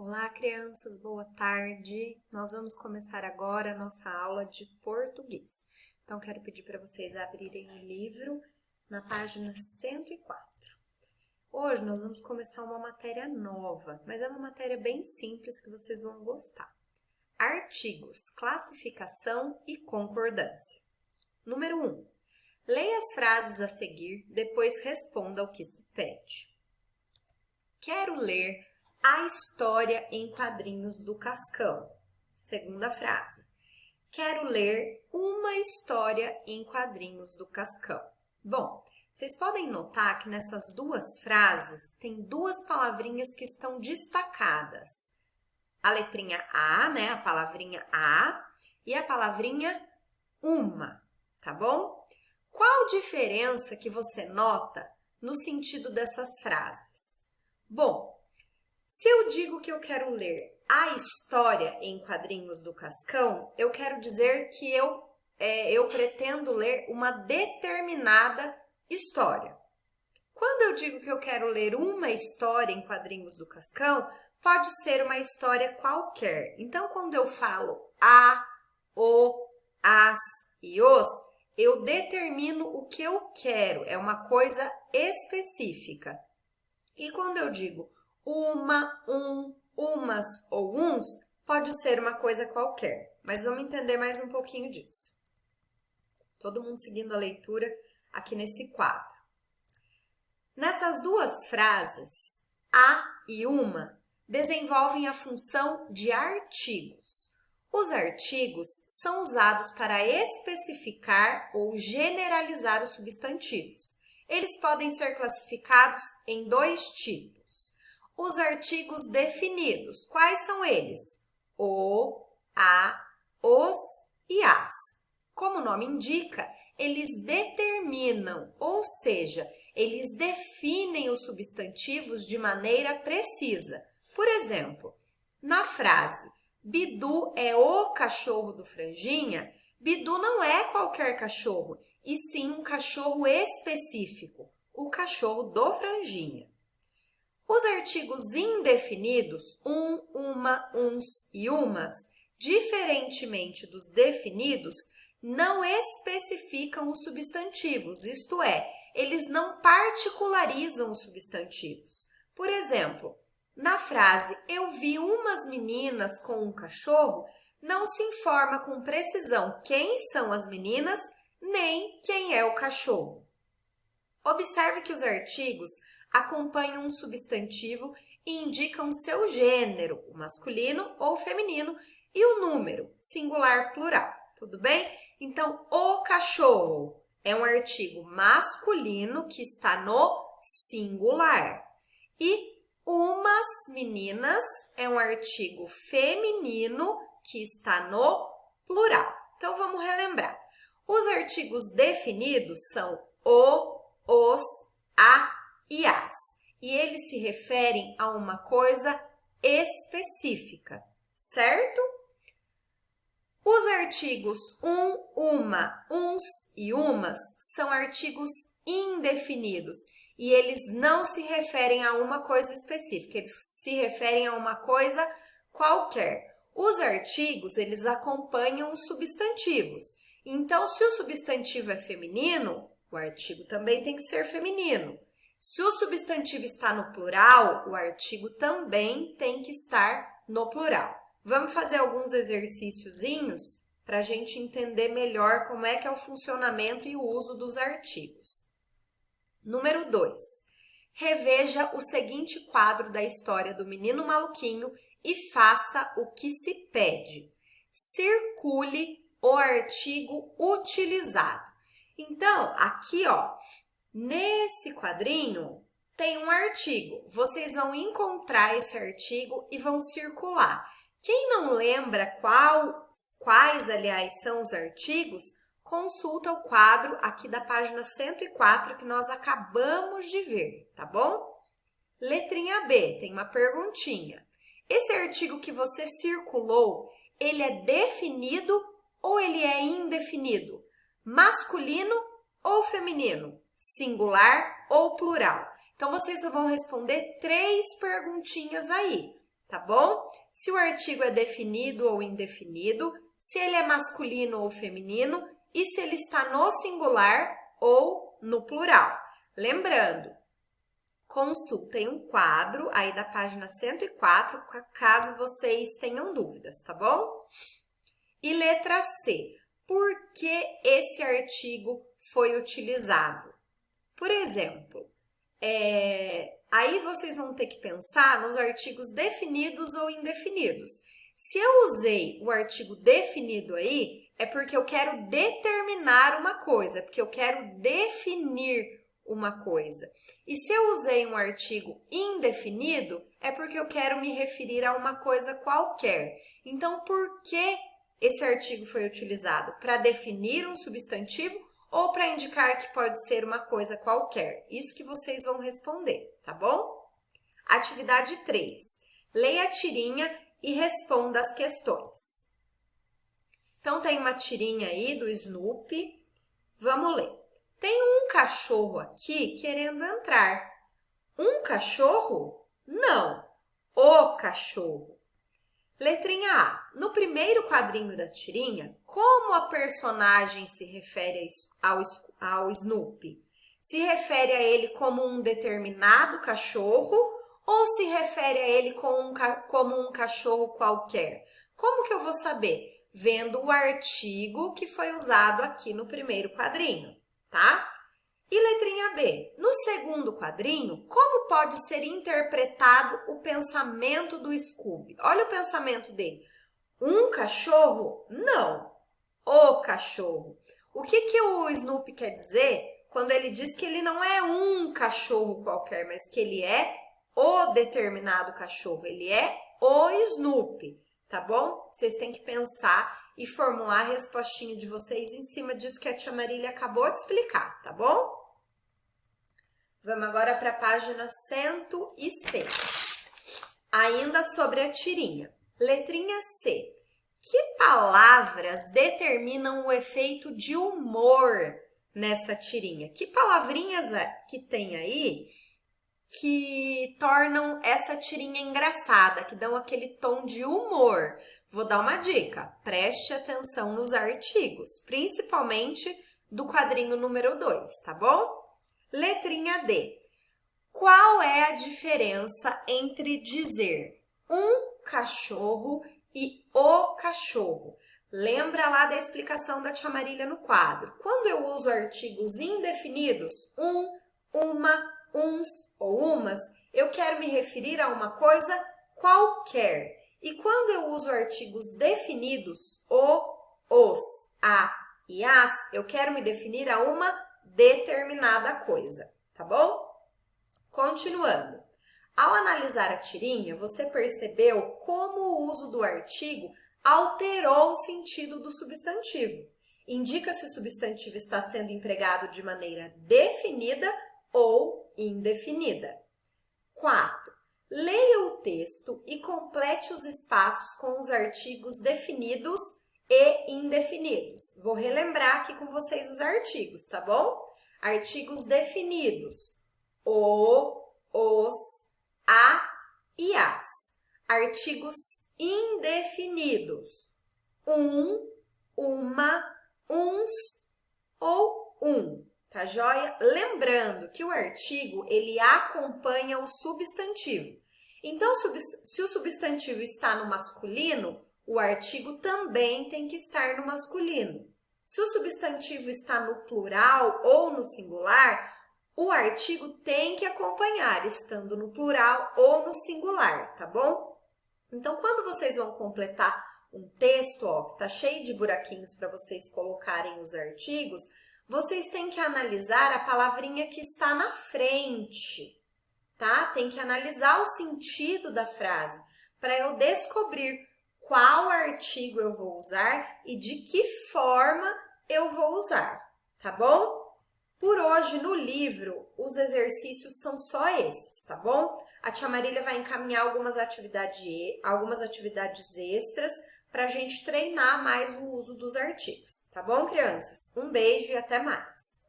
Olá, crianças, boa tarde. Nós vamos começar agora a nossa aula de português. Então, quero pedir para vocês abrirem o livro na página 104. Hoje nós vamos começar uma matéria nova, mas é uma matéria bem simples que vocês vão gostar. Artigos, classificação e concordância. Número 1. Leia as frases a seguir, depois responda ao que se pede. Quero ler a história em quadrinhos do Cascão. Segunda frase. Quero ler uma história em quadrinhos do Cascão. Bom, vocês podem notar que nessas duas frases tem duas palavrinhas que estão destacadas. A letrinha A, né? A palavrinha A e a palavrinha uma, tá bom? Qual diferença que você nota no sentido dessas frases? Bom, se eu digo que eu quero ler a história em quadrinhos do Cascão, eu quero dizer que eu pretendo ler uma determinada história. Quando eu digo que eu quero ler uma história em quadrinhos do Cascão, pode ser uma história qualquer. Então, quando eu falo a, o, as e os, eu determino o que eu quero, é uma coisa específica. E quando eu digo uma, umas ou uns, pode ser uma coisa qualquer, mas vamos entender mais um pouquinho disso. Todo mundo seguindo a leitura aqui nesse quadro. Nessas duas frases, a e uma desenvolvem a função de artigos. Os artigos são usados para especificar ou generalizar os substantivos. Eles podem ser classificados em dois tipos. Os artigos definidos, quais são eles? O, a, os e as. Como o nome indica, eles determinam, ou seja, eles definem os substantivos de maneira precisa. Por exemplo, na frase Bidu é o cachorro do Franjinha, Bidu não é qualquer cachorro, e sim um cachorro específico, o cachorro do Franjinha. Os artigos indefinidos, uma, uns e umas, diferentemente dos definidos, não especificam os substantivos, isto é, eles não particularizam os substantivos. Por exemplo, na frase eu vi umas meninas com um cachorro, não se informa com precisão quem são as meninas, nem quem é o cachorro. Observe que os artigos acompanham um substantivo e indicam seu gênero, o masculino ou feminino, e o número, singular, plural. Tudo bem? Então, o cachorro é um artigo masculino que está no singular. E umas meninas é um artigo feminino que está no plural. Então, vamos relembrar. Os artigos definidos são o, os, a e as. E eles se referem a uma coisa específica, certo? Os artigos uma, uns e umas são artigos indefinidos e eles não se referem a uma coisa específica, eles se referem a uma coisa qualquer. Os artigos, eles acompanham os substantivos. Então, se o substantivo é feminino, o artigo também tem que ser feminino. Se o substantivo está no plural, o artigo também tem que estar no plural. Vamos fazer alguns exercíciozinhos para a gente entender melhor como é que é o funcionamento e o uso dos artigos. Número 2. Reveja o seguinte quadro da história do Menino Maluquinho e faça o que se pede. Circule o artigo utilizado. Então, aqui, ó, nesse quadrinho tem um artigo. Vocês vão encontrar esse artigo e vão circular. Quem não lembra quais, aliás, são os artigos, consulta o quadro aqui da página 104 que nós acabamos de ver, tá bom? Letrinha B, tem uma perguntinha. Esse artigo que você circulou, ele é definido ou ele é indefinido? Masculino ou feminino? Singular ou plural? Então, vocês vão responder 3 perguntinhas aí. tá bom? Se o artigo é definido ou indefinido, se ele é masculino ou feminino e se ele está no singular ou no plural. Lembrando, consultem um quadro aí da página 104, caso vocês tenham dúvidas, tá bom? E letra C, por que esse artigo foi utilizado? Por exemplo, aí vocês vão ter que pensar nos artigos definidos ou indefinidos. Se eu usei o artigo definido aí, é porque eu quero determinar uma coisa, porque eu quero definir uma coisa. E se eu usei um artigo indefinido, é porque eu quero me referir a uma coisa qualquer. Então, por que esse artigo foi utilizado? Para definir um substantivo ou para indicar que pode ser uma coisa qualquer? Isso que vocês vão responder, tá bom? Atividade 3. Leia a tirinha e responda as questões. Então, tem uma tirinha aí do Snoopy. Vamos ler. Tem um cachorro aqui querendo entrar. Um cachorro? Não, o cachorro. Letrinha A. No primeiro quadrinho da tirinha, como a personagem se refere ao Snoopy? Se refere a ele como um determinado cachorro ou se refere a ele como um cachorro qualquer? Como que eu vou saber? Vendo o artigo que foi usado aqui no primeiro quadrinho, tá? E letrinha B, no segundo quadrinho, como pode ser interpretado o pensamento do Scooby? Olha o pensamento dele. Um cachorro? Não, o cachorro. O que o Snoopy quer dizer quando ele diz que ele não é um cachorro qualquer, mas que ele é o determinado cachorro, ele é o Snoopy, tá bom? Vocês têm que pensar e formular a respostinha de vocês em cima disso que a tia Marília acabou de explicar, tá bom? Vamos agora para a página 106. Ainda sobre a tirinha. Letrinha C. Que palavras determinam o efeito de humor nessa tirinha? Que palavrinhas que tem aí que tornam essa tirinha engraçada, que dão aquele tom de humor? Vou dar uma dica. Preste atenção nos artigos, principalmente do quadrinho número 2, tá bom? Letrinha D. Qual é a diferença entre dizer um cachorro e o cachorro? Lembra lá da explicação da tia Marília no quadro. Quando eu uso artigos indefinidos, uma, uns ou umas, eu quero me referir a uma coisa qualquer. E quando eu uso artigos definidos, o, os, a e as, eu quero me definir a uma determinada coisa, tá bom? Continuando. Ao analisar a tirinha, você percebeu como o uso do artigo alterou o sentido do substantivo. Indica se o substantivo está sendo empregado de maneira definida ou indefinida. 4. Leia o texto e complete os espaços com os artigos definidos e indefinidos. Vou relembrar aqui com vocês os artigos, tá bom? Artigos definidos: o, os, a e as. Artigos indefinidos: uma, uns ou um. Tá joia? Lembrando que o artigo, ele acompanha o substantivo. Então, se o substantivo está no masculino, o artigo também tem que estar no masculino. Se o substantivo está no plural ou no singular, o artigo tem que acompanhar, estando no plural ou no singular, tá bom? Então, quando vocês vão completar um texto, ó, que tá cheio de buraquinhos para vocês colocarem os artigos, vocês têm que analisar a palavrinha que está na frente, tá? Tem que analisar o sentido da frase para eu descobrir qual artigo eu vou usar e de que forma eu vou usar, tá bom? Por hoje, no livro, os exercícios são só esses, tá bom? A tia Marília vai encaminhar algumas atividades extras para a gente treinar mais o uso dos artigos, tá bom, crianças? Um beijo e até mais!